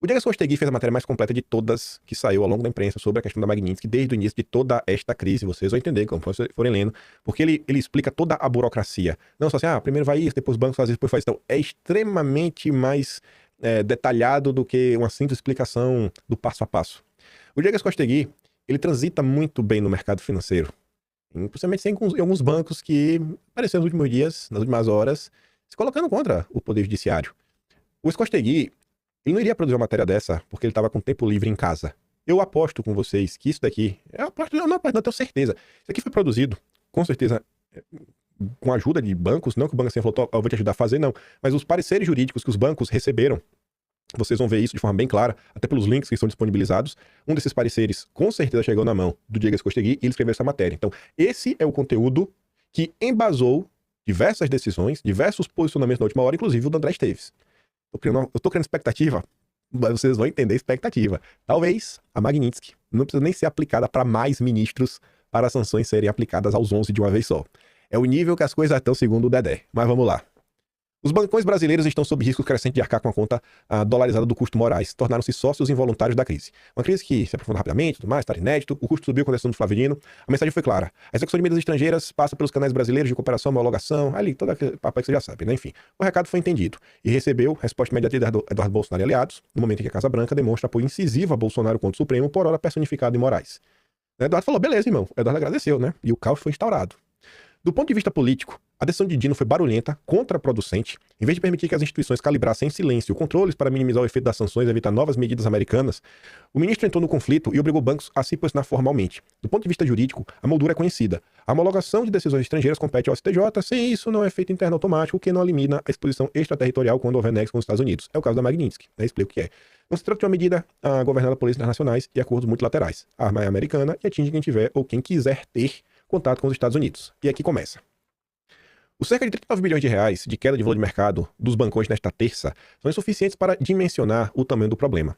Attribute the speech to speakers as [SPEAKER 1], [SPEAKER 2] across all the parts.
[SPEAKER 1] O Diego Costegui fez a matéria mais completa de todas que saiu ao longo da imprensa sobre a questão da Magnitsky desde o início de toda esta crise. Vocês vão entender como vocês forem lendo, porque ele explica toda a burocracia. Não só assim, primeiro vai isso, depois o banco faz isso, depois faz isso. Então, é extremamente mais detalhado do que uma simples explicação do passo a passo. O Diego Costegui, ele transita muito bem no mercado financeiro. Principalmente em alguns bancos que apareceram nos últimos dias, nas últimas horas, se colocando contra o Poder Judiciário. O Costegui, ele não iria produzir uma matéria dessa porque ele estava com tempo livre em casa. Eu aposto com vocês que isso daqui, eu tenho certeza. Isso aqui foi produzido, com certeza, com a ajuda de bancos, não que o banco assim falou, eu vou te ajudar a fazer, não. Mas os pareceres jurídicos que os bancos receberam, vocês vão ver isso de forma bem clara, até pelos links que estão disponibilizados. Um desses pareceres, com certeza, chegou na mão do Diego Costegui e ele escreveu essa matéria. Então, esse é o conteúdo que embasou diversas decisões, diversos posicionamentos na última hora, inclusive o do André Esteves. Eu tô criando expectativa, mas vocês vão entender expectativa. Talvez a Magnitsky não precisa nem ser aplicada para mais ministros para as sanções serem aplicadas aos 11 de uma vez só. É o nível que as coisas estão segundo o Dedé. Mas vamos lá. Os bancões brasileiros estão sob risco crescente de arcar com a conta dolarizada do custo Moraes, tornaram-se sócios involuntários da crise. Uma crise que se aprofunda rapidamente, tudo mais, está inédito, o custo subiu com a decisão do Flavinino, a mensagem foi clara. A execução de medidas estrangeiras passa pelos canais brasileiros de cooperação, homologação, ali, todo aquele papo que você já sabe, né? Enfim, o recado foi entendido e recebeu resposta imediata de Eduardo Bolsonaro e aliados, no momento em que a Casa Branca demonstra apoio incisivo a Bolsonaro contra o Supremo, por hora personificado em Moraes. Eduardo falou, beleza, irmão. Eduardo agradeceu, né? E o caos foi instaurado. Do ponto de vista político, a decisão de Dino foi barulhenta, contraproducente. Em vez de permitir que as instituições calibrassem em silêncio controles para minimizar o efeito das sanções e evitar novas medidas americanas, o ministro entrou no conflito e obrigou bancos a se posicionar formalmente. Do ponto de vista jurídico, a moldura é conhecida. A homologação de decisões estrangeiras compete ao STJ, se isso não é feito interno automático, o que não elimina a exposição extraterritorial quando houver nexo com os Estados Unidos. É o caso da Magnitsky, né? Explico o que é. Não se trata de uma medida governada por leis internacionais e acordos multilaterais. A arma é americana e atinge quem tiver ou quem quiser ter contato com os Estados Unidos. E aqui começa. Os cerca de 39 bilhões de reais de queda de valor de mercado dos bancões nesta terça são insuficientes para dimensionar o tamanho do problema.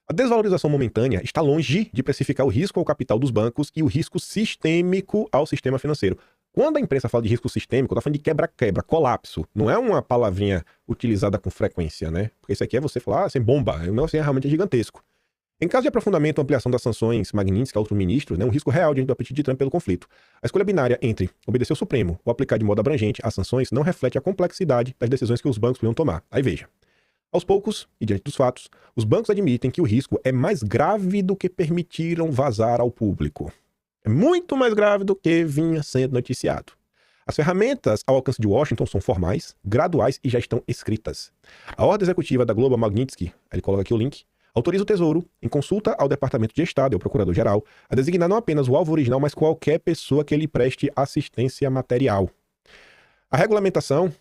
[SPEAKER 1] A desvalorização momentânea está longe de precificar o risco ao capital dos bancos e o risco sistêmico ao sistema financeiro. Quando a imprensa fala de risco sistêmico, está falando de quebra-quebra, colapso. Não é uma palavrinha utilizada com frequência, né? Porque isso aqui é você falar, sem bomba. O negócio realmente é gigantesco. Em caso de aprofundamento ou ampliação das sanções Magnitsky a outro ministro, um risco real diante do apetite de Trump pelo conflito. A escolha binária entre obedecer ao Supremo ou aplicar de modo abrangente as sanções não reflete a complexidade das decisões que os bancos poderiam tomar. Aí veja. Aos poucos, e diante dos fatos, os bancos admitem que o risco é mais grave do que permitiram vazar ao público. É muito mais grave do que vinha sendo noticiado. As ferramentas ao alcance de Washington são formais, graduais e já estão escritas. A ordem executiva da Global Magnitsky, ele coloca aqui o link, autoriza o Tesouro, em consulta ao Departamento de Estado e ao Procurador-Geral, a designar não apenas o alvo original, mas qualquer pessoa que lhe preste assistência material. A regulamentação,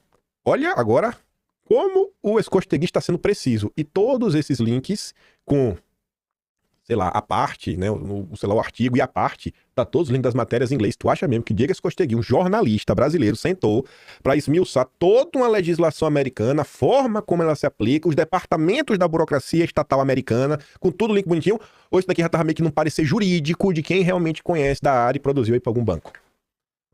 [SPEAKER 1] olha agora como o Costegui está sendo preciso. E todos esses links com, sei lá, a parte, né, o artigo e a parte, tá todos os links das matérias em inglês. Tu acha mesmo que Diego Costegui, um jornalista brasileiro, sentou para esmiuçar toda uma legislação americana, a forma como ela se aplica, os departamentos da burocracia estatal americana, com tudo link bonitinho, ou isso daqui já tava meio que num parecer jurídico de quem realmente conhece da área e produziu aí para algum banco?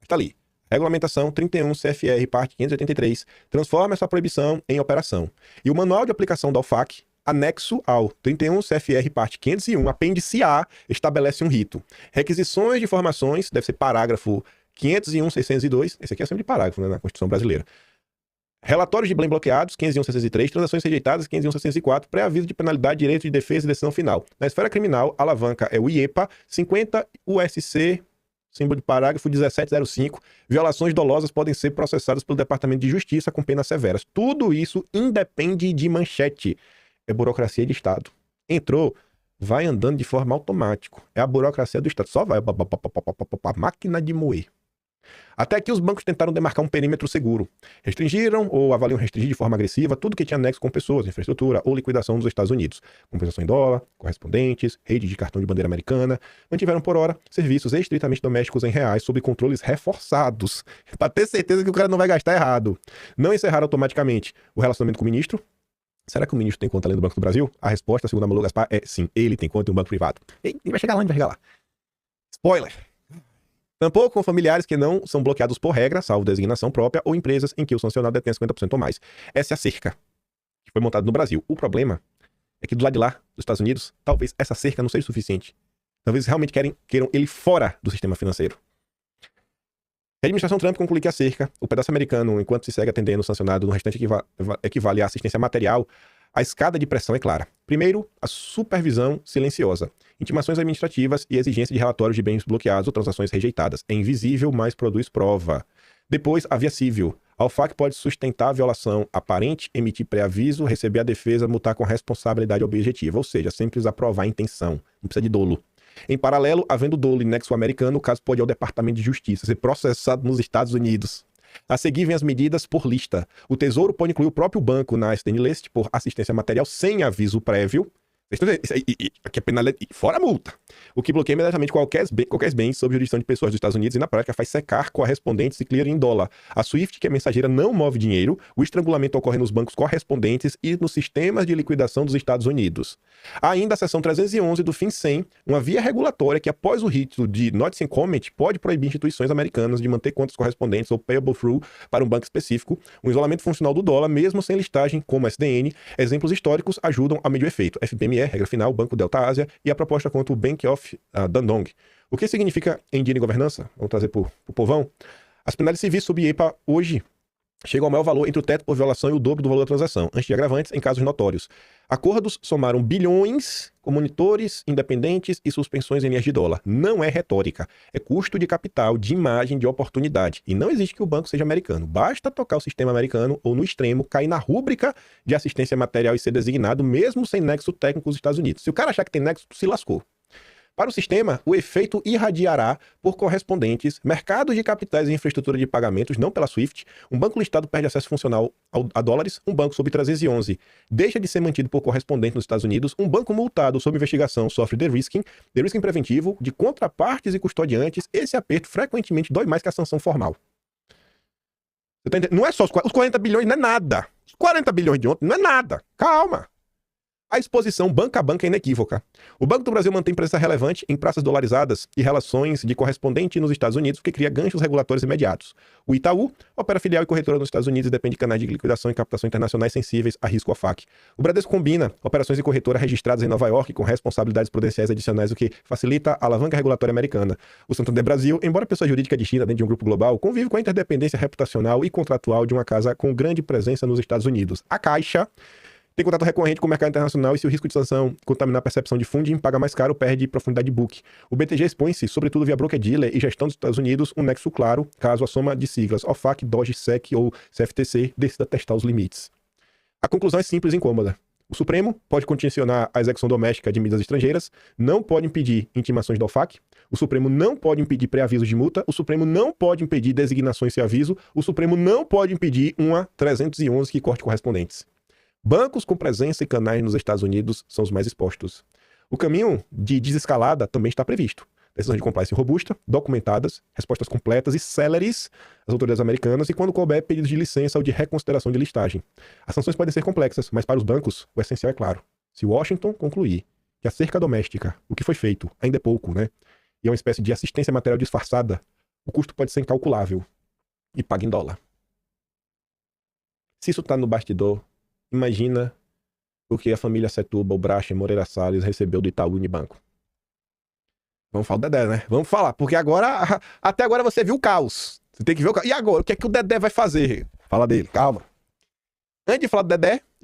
[SPEAKER 1] Tá ali. Regulamentação 31 CFR, parte 583, transforma essa proibição em operação. E o manual de aplicação da OFAC, anexo ao 31 CFR, parte 501, apêndice A, estabelece um rito. Requisições de informações, deve ser parágrafo 501, 602, esse aqui é sempre de parágrafo, né, na Constituição Brasileira. Relatórios de blém bloqueados, 501, 603, transações rejeitadas, 501, 604, pré-aviso de penalidade, direito de defesa e decisão final. Na esfera criminal, a alavanca é o IEPA, 50 USC, símbolo de parágrafo 1705, violações dolosas podem ser processadas pelo Departamento de Justiça com penas severas. Tudo isso independe de manchete. É burocracia de Estado. Entrou, vai andando de forma automática. É a burocracia do Estado. Só vai, máquina de moer. Até aqui os bancos tentaram demarcar um perímetro seguro. Restringiram ou avaliam restringir de forma agressiva tudo que tinha anexo com pessoas, infraestrutura ou liquidação dos Estados Unidos. Compensação em dólar, correspondentes, rede de cartão de bandeira americana. Mantiveram por hora serviços estritamente domésticos em reais sob controles reforçados. Para ter certeza que o cara não vai gastar errado. Não encerraram automaticamente o relacionamento com o ministro. Será que o ministro tem conta além do Banco do Brasil? A resposta, segundo a Malu Gaspar, é sim. Ele tem conta em um banco privado. Ele vai chegar lá, ele vai chegar lá. Spoiler. Tampouco com familiares que não são bloqueados por regra, salvo designação própria, ou empresas em que o sancionado detém 50% ou mais. Essa é a cerca que foi montada no Brasil. O problema é que do lado de lá, dos Estados Unidos, talvez essa cerca não seja suficiente. Talvez realmente queiram ele fora do sistema financeiro. A administração Trump conclui que a cerca, o pedaço americano, enquanto se segue atendendo o sancionado no restante equivale à assistência material, a escada de pressão é clara. Primeiro, a supervisão silenciosa. Intimações administrativas e exigência de relatórios de bens bloqueados ou transações rejeitadas. É invisível, mas produz prova. Depois, a via civil. A OFAC pode sustentar a violação aparente, emitir pré-aviso, receber a defesa, multar com responsabilidade objetiva. Ou seja, sempre precisa provar a intenção. Não precisa de dolo. Em paralelo, havendo dolo em nexo americano, o caso pode ir ao Departamento de Justiça, ser processado nos Estados Unidos. A seguir vem as medidas por lista. O Tesouro pode incluir o próprio banco na Stand List por assistência material sem aviso prévio. Aqui é penalidade, fora a multa. O que bloqueia imediatamente qualquer bem sob jurisdição de pessoas dos Estados Unidos e na prática faz secar correspondentes e clearing em dólar. A SWIFT, que é mensageira, não move dinheiro. O estrangulamento ocorre nos bancos correspondentes e nos sistemas de liquidação dos Estados Unidos. Há ainda a seção 311 do FinCEN, uma via regulatória que, após o rito de Notice and Comment, pode proibir instituições americanas de manter contas correspondentes ou payable through para um banco específico. O isolamento funcional do dólar, mesmo sem listagem, como SDN. Exemplos históricos ajudam a medir o efeito. FBME, regra final, Banco Delta Ásia e a proposta quanto o Bank of Dandong. O que significa em dinheiro e governança? Vamos trazer para o povão. As penalidades civis sob IEPA hoje chegam ao maior valor entre o teto por violação e o dobro do valor da transação, antes de agravantes em casos notórios. Acordos somaram bilhões com monitores independentes e suspensões em linhas de dólar. Não é retórica, é custo de capital, de imagem, de oportunidade. E não existe que o banco seja americano. Basta tocar o sistema americano ou, no extremo, cair na rúbrica de assistência material e ser designado, mesmo sem nexo técnico com os Estados Unidos. Se o cara achar que tem nexo, se lascou. Para o sistema, o efeito irradiará por correspondentes, mercados de capitais e infraestrutura de pagamentos, não pela SWIFT. Um banco listado perde acesso funcional a dólares. Um banco sob 311 deixa de ser mantido por correspondente nos Estados Unidos. Um banco multado sob investigação sofre de-risking preventivo de contrapartes e custodiantes. Esse aperto frequentemente dói mais que a sanção formal. Não é só os 40 bilhões, não é nada. Os 40 bilhões de ontem não é nada. Calma. A exposição banco a banco é inequívoca. O Banco do Brasil mantém presença relevante em praças dolarizadas e relações de correspondente nos Estados Unidos, o que cria ganchos regulatórios imediatos. O Itaú opera filial e corretora nos Estados Unidos e depende de canais de liquidação e captação internacionais sensíveis a risco OFAC. O Bradesco combina operações de corretora registradas em Nova York com responsabilidades prudenciais adicionais, o que facilita a alavanca regulatória americana. O Santander Brasil, embora pessoa jurídica distinta dentro de um grupo global, convive com a interdependência reputacional e contratual de uma casa com grande presença nos Estados Unidos. A Caixa tem contato recorrente com o mercado internacional e, se o risco de sanção contaminar a percepção de funding, paga mais caro, perde profundidade de book. O BTG expõe-se, sobretudo via broker-dealer e gestão dos Estados Unidos, um nexo claro, caso a soma de siglas OFAC, DOGE, SEC ou CFTC decida testar os limites. A conclusão é simples e incômoda. O Supremo pode condicionar a execução doméstica de medidas estrangeiras, não pode impedir intimações da OFAC, o Supremo não pode impedir pré-avisos de multa, o Supremo não pode impedir designações sem aviso, o Supremo não pode impedir uma 311 que corte correspondentes. Bancos com presença e canais nos Estados Unidos são os mais expostos. O caminho de desescalada também está previsto. Decisões de compliance robusta, documentadas, respostas completas e céleres às autoridades americanas e, quando couber, pedidos de licença ou de reconsideração de listagem. As sanções podem ser complexas, mas para os bancos, o essencial é claro. Se Washington concluir que a cerca doméstica, o que foi feito, ainda é pouco, né? E é uma espécie de assistência material disfarçada, o custo pode ser incalculável e paga em dólar. Se isso está no bastidor, imagina o que a família Setúbal, Bracha e Moreira Salles recebeu do Itaú Unibanco. Vamos falar do Dedé, né? Vamos falar, porque agora, até agora você viu o caos. Você tem que ver o caos. E agora, o que é que o Dedé vai fazer? Fala dele, calma. Antes de falar do Dedé,